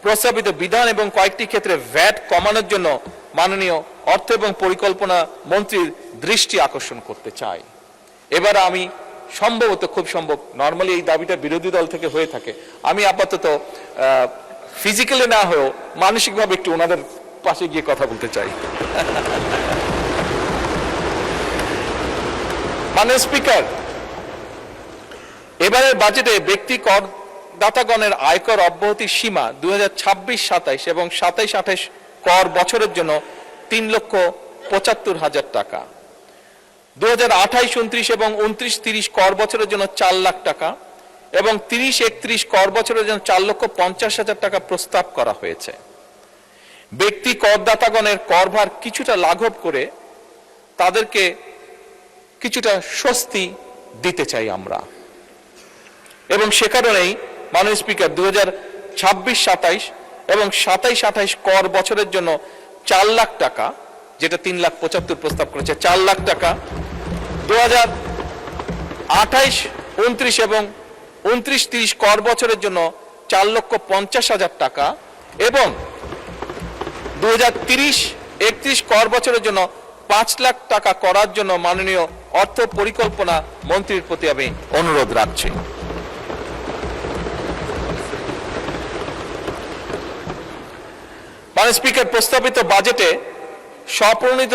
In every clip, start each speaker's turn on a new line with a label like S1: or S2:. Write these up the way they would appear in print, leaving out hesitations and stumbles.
S1: প্রস্তাবিত বিধান এবং কয়েকটি ক্ষেত্রে ভ্যাট কমানোর জন্য মাননীয় অর্থ এবং পরিকল্পনা মন্ত্রীর দৃষ্টি আকর্ষণ করতে চাই। এবার আমি সম্ভবত খুব সম্ভব, নর্মালি এই দাবিটা বিরোধী দল থেকে হয়ে থাকে, আমি আপাতত ফিজিক্যালি না হয়েও মানসিকভাবে একটু ওনাদের পাশে গিয়ে কথা বলতে চাই। মাননীয় স্পিকার, এবারের বাজেটে ব্যক্তি করদাতাগণের আয়কর অব্যাহতির সীমা 2026-27 এবং 27-28 কর বছরের জন্য 3,75,000 টাকা, 2028-29 এবং 29-30 কর বছরের জন্য 4 লাখ টাকা এবং 30-31 কর বছরের জন্য 4,50,000 টাকা প্রস্তাব করা হয়েছে। ব্যক্তি করদাতাগণের করভার কিছুটা লাঘব করে তাদেরকে কিছুটা স্বস্তি দিতে চাই আমরা, এবং সে কারণেই মাননীয় স্পিকার 2026-27 এবং 27-28 কর বছরের জন্য 4 লাখ টাকা, যেটা 3,75,000 প্রস্তাব করেছে, 4 লাখ টাকা, 2028-29 এবং 29-30 কর বছরের জন্য 4,50,000 টাকা এবং 2030-31 কর বছরের জন্য 5 লাখ টাকা করার জন্য মাননীয় অর্থ পরিকল্পনা মন্ত্রীর প্রতি আমি অনুরোধ রাখছি। মাননীয় স্পিকার, প্রস্তাবিত বাজেটে স্বপ্রণোদিত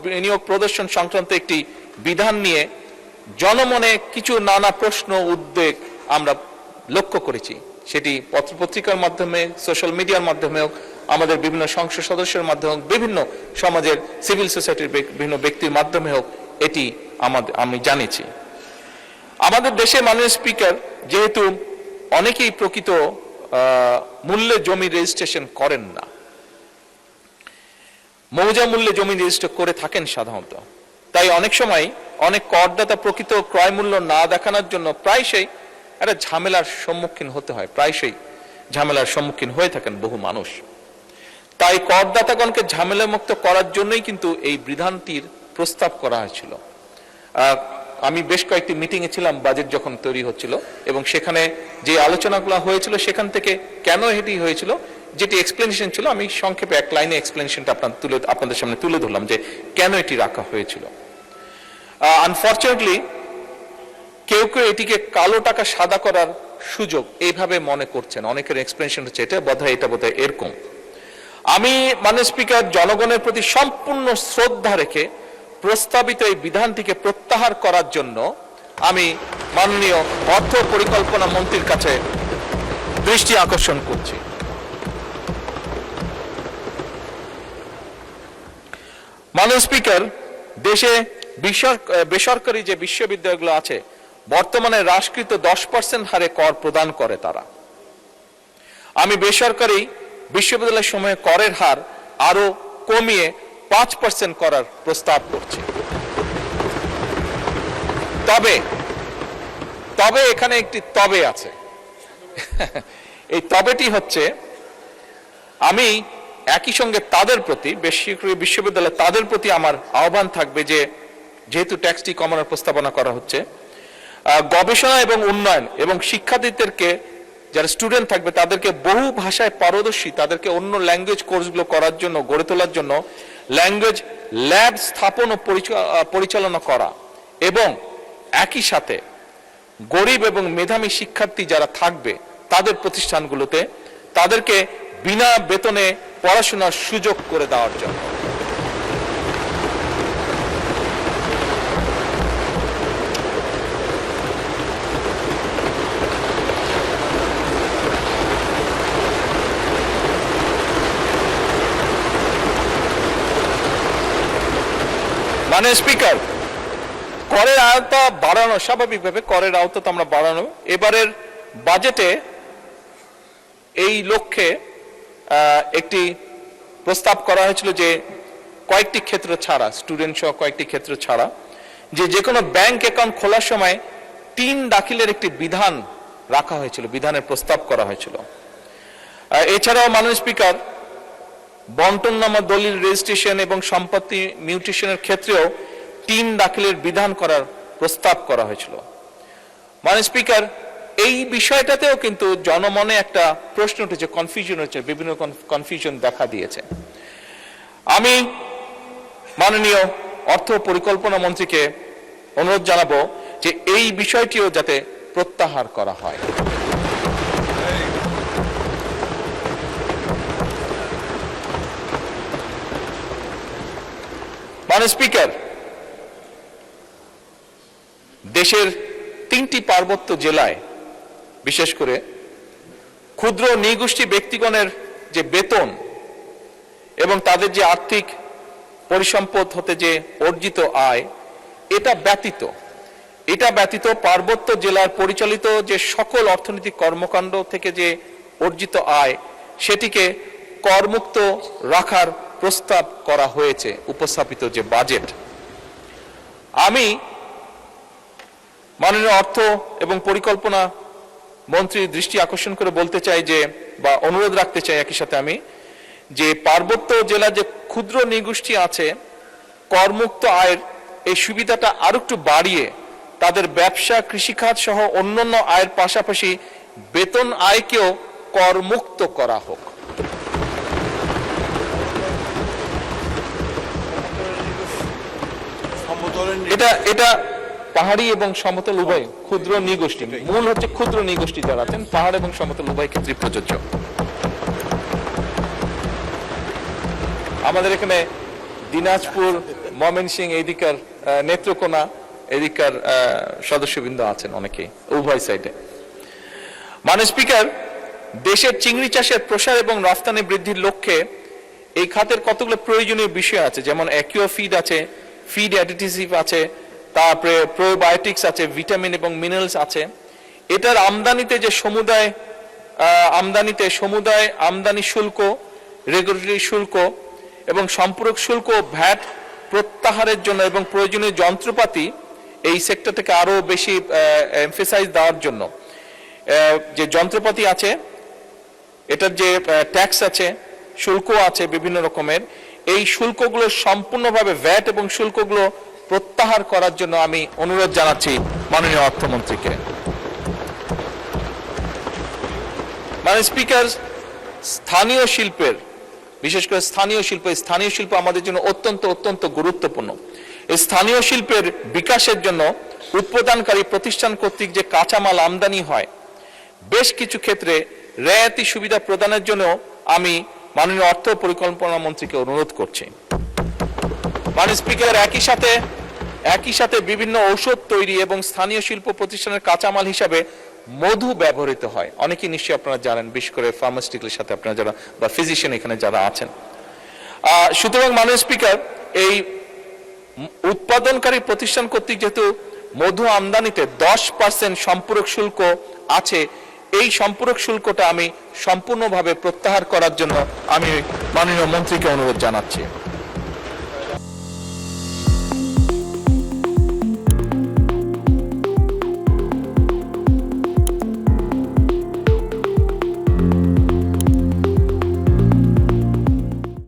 S1: বিনিয়োগ প্রদর্শন সংক্রান্ত একটি বিধান নিয়ে জনমনে কিছু নানা প্রশ্ন উদ্বেগ আমরা লক্ষ্য করেছি। সেটি পত্রপত্রিকার মাধ্যমে, সোশ্যাল মিডিয়ার মাধ্যমে হোক, আমাদের বিভিন্ন সংসদ সদস্যের মাধ্যমে হোক, বিভিন্ন সমাজের সিভিল সোসাইটির বিভিন্ন ব্যক্তির মাধ্যমে হোক, এটি আমি জানিয়েছি। আমাদের দেশে মাননীয় স্পিকার, যেহেতু অনেকেই প্রকৃত মূল্যে জমি রেজিস্ট্রেশন করেন না, মৌজা মূল্যে জমি রেজিস্টার করে থাকেন সাধারণত, তাই অনেক সময় অনেক করদাতা প্রকৃত ক্রয় মূল্য না দেখানোর জন্য প্রায়শই একটা ঝামেলার সম্মুখীন হতে হয়, প্রায়শই ঝামেলার সম্মুখীন হয়ে থাকেন বহু মানুষ। তাই করদাতাগণকে ঝামেলা মুক্ত করার জন্যই কিন্তু এই বিধানটির প্রস্তাব করা হয়েছিল। আমি বেশ কয়েকটি মিটিংয়ে ছিলাম বাজেট যখন তৈরি হচ্ছিল, এবং সেখানে যে আলোচনাগুলো হয়েছিল সেখান থেকে কেন এটি হয়েছিল, যেটি এক্সপ্লেনেশন ছিল, আমি সংক্ষেপে এক লাইনে এক্সপ্লেনেশনটা আপনাদের সামনে তুলে ধরলাম যে কেন এটি রাখা হয়েছিল। আনফরচুনেটলি কেউ কেউ এটিকে কালো টাকা সাদা করার সুযোগ এইভাবে মনে করছেন, অনেকের এক্সপ্লেনেশন হচ্ছে এটা বোধহয় এরকম। আমি মাননীয় স্পিকার, জনগণের প্রতি সম্পূর্ণ শ্রদ্ধা রেখে প্রস্তাবিত এই বিধানটিকে প্রত্যাহার করার জন্য আমি মাননীয় অর্থ পরিকল্পনা মন্ত্রীর কাছে দৃষ্টি আকর্ষণ করছি। মাননীয় স্পিকার, দেশে বেসরকারি যে বিশ্ববিদ্যালয়গুলো আছে বর্তমানে হ্রাসকৃত 10% হারে কর প্রদান করে তারা। আমি বেসরকারি বিশ্ববিদ্যালয় সমূহে করের হার আরো কমিয়ে 5% করার প্রস্তাব করছি। তবে এখানে একটি তবে আছে। এই তবেটি হচ্ছে, আমি একই সঙ্গে তাদের প্রতি, বেসরকারি বিশ্ববিদ্যালয় তাদের প্রতি আমার আহ্বান থাকবে যে যেহেতু ট্যাক্সটি কমানোর প্রস্তাবনা করা হচ্ছে, গবেষণা এবং উন্নয়ন এবং শিক্ষার্থীদেরকে, যারা স্টুডেন্ট থাকবে তাদেরকে বহু ভাষায় পারদর্শী, তাদেরকে অন্য ল্যাঙ্গুয়েজ কোর্সগুলো করার জন্য, গড়ে তোলার জন্য ল্যাঙ্গুয়েজ ল্যাব স্থাপন ও পরিচালনা করা, এবং একই সাথে গরিব এবং মেধাবী শিক্ষার্থী যারা থাকবে তাদের প্রতিষ্ঠানগুলোতে তাদেরকে বিনা বেতনে পড়াশোনার সুযোগ করে দেওয়ার জন্য। মাননীয় স্পিকার, করের আওতা বাড়ানো, স্বাভাবিকভাবে করের আওতা তো আমরা বাড়ানো, এবারের বাজেটে এই লক্ষ্যে একটি প্রস্তাব করা হয়েছিল যে কয়েকটি ক্ষেত্র ছাড়া, স্টুডেন্ট সহ কয়েকটি ক্ষেত্র ছাড়া, যে কোনো ব্যাংক অ্যাকাউন্ট খোলার সময় 3 দাখিলের একটি বিধান রাখা হয়েছিল, বিধানের প্রস্তাব করা হয়েছিল। এছাড়াও মাননীয় স্পিকার, বন্টননামা দলিল রেজিস্ট্রেশন এবং সম্পত্তি মিউটেশনের ক্ষেত্রেও 3 দাখিলের বিধান করার প্রস্তাব করা হয়েছিল। মাননীয় স্পিকার, এই বিষয়টাতেও কিন্তু জনমনে একটা প্রশ্ন উঠেছে, কনফিউশন হচ্ছে, বিভিন্ন কনফিউশন দেখা দিয়েছে। আমি মাননীয় অর্থ পরিকল্পনা মন্ত্রীকে অনুরোধ জানাবো যে এই বিষয়টিও যাতে প্রত্যাহার করা হয়। মাননীয় স্পিকার, দেশের 3টি পার্বত্য জেলায় বিশেষ করে ক্ষুদ্র নৃগোষ্ঠী ব্যক্তিগণের যে বেতন এবং তাদের যে আর্থিক পরিসম্পদ হতে যে অর্জিত আয়, এটা ব্যতীত পার্বত্য জেলার পরিচালিত যে সকল অর্থনৈতিক কর্মকাণ্ড থেকে যে অর্জিত আয়, সেটিকে করমুক্ত রাখার প্রস্তাব করা হয়েছে উপস্থাপিত যে বাজেট। আমি মাননীয় অর্থ এবং পরিকল্পনা মন্ত্রীর দৃষ্টি আকর্ষণ করে বলতে চাই যে, বা অনুরোধ রাখতে চাই একই সাথে আমি, যে পার্বত্য জেলা যে ক্ষুদ্র নৃগোষ্ঠী আছে, করমুক্ত আয়ের এই সুবিধাটা আরো একটু বাড়িয়ে তাদের ব্যবসা, কৃষিখাত সহ অন্যান্য আয়ের পাশাপাশি বেতন আয়কেও করমুক্ত করা হোক। এটা পাহাড়ি এবং সমতল উভয় ক্ষুদ্র নৃগোষ্ঠী, মূল হচ্ছে ক্ষুদ্র নৃগোষ্ঠী যারা আছেন, পাহাড় এবং সমতল উভয় ক্ষেত্রে প্রযোজ্য। আমাদের এখানে দিনাজপুর, ময়মনসিংহ, এদিকার নেত্রকোনা, এদিকার সদস্যবৃন্দ আছেন অনেকেই, উভয় সাইডে। মাননীয় স্পিকার, দেশের চিংড়ি চাষের প্রসার এবং রফতানি বৃদ্ধির লক্ষ্যে এই খাতের কতগুলো প্রয়োজনীয় বিষয় আছে, যেমন অ্যাকুয়া ফিড আছে, ফিড অ্যাডিটিভ আছে, তারপরে প্রোবায়োটিক্স আছে, ভিটামিন এবং মিনারেলস আছে। এটার আমদানিতে যে সমুদায় আমদানি শুল্ক, রেগুলেটরি শুল্ক এবং সম্পূরক শুল্ক, ভ্যাট প্রত্যাহারের জন্য এবং প্রয়োজনীয় যন্ত্রপাতি এই সেক্টরটাকে আরো বেশি এমফেসাইজ দেওয়ার জন্য যে যন্ত্রপাতি আছে, এটার যে ট্যাক্স আছে, শুল্ক আছে বিভিন্ন রকমের, এই শুল্কগুলো সম্পূর্ণভাবে ভ্যাট এবং শুল্কগুলো প্রত্যাহার করার জন্য আমি অনুরোধ জানাচ্ছি মাননীয় অর্থমন্ত্রীকে। মাননীয় স্পিকার, স্থানীয় শিল্পের, বিশেষ করে স্থানীয় শিল্প আমাদের জন্য অত্যন্ত গুরুত্বপূর্ণ। এই স্থানীয় শিল্পের বিকাশের জন্য উৎপাদনকারী প্রতিষ্ঠান কর্তৃক যে কাঁচামাল আমদানি হয়, বেশ কিছু ক্ষেত্রে রেয়াতি সুবিধা প্রদানের জন্য আমি মাননীয় অর্থ পরিকল্পনা মন্ত্রীকে অনুরোধ করছি। মাননীয় স্পিকার, একই সাথে বিভিন্ন ঔষধ তৈরি এবং স্থানীয় শিল্প প্রতিষ্ঠানের কাঁচামাল হিসাবে মধু ব্যবহৃত হয়, অনেকেই নিশ্চয়ই আপনারা জানেন, বিশেষ করে ফার্মাসিউটিক্যালের সাথে আপনারা যারা বা ফিজিশিয়ান এখানে যারা আছেন। সুতরাং মাননীয় স্পিকার, এই উৎপাদনকারী প্রতিষ্ঠান কর্তৃক যেহেতু মধু আমদানিতে 10% সম্পূরক শুল্ক আছে, এই সম্পূরক শুল্কটা আমি সম্পূর্ণভাবে প্রত্যাহার করার জন্য আমি মাননীয় মন্ত্রীকে অনুরোধ জানাচ্ছি।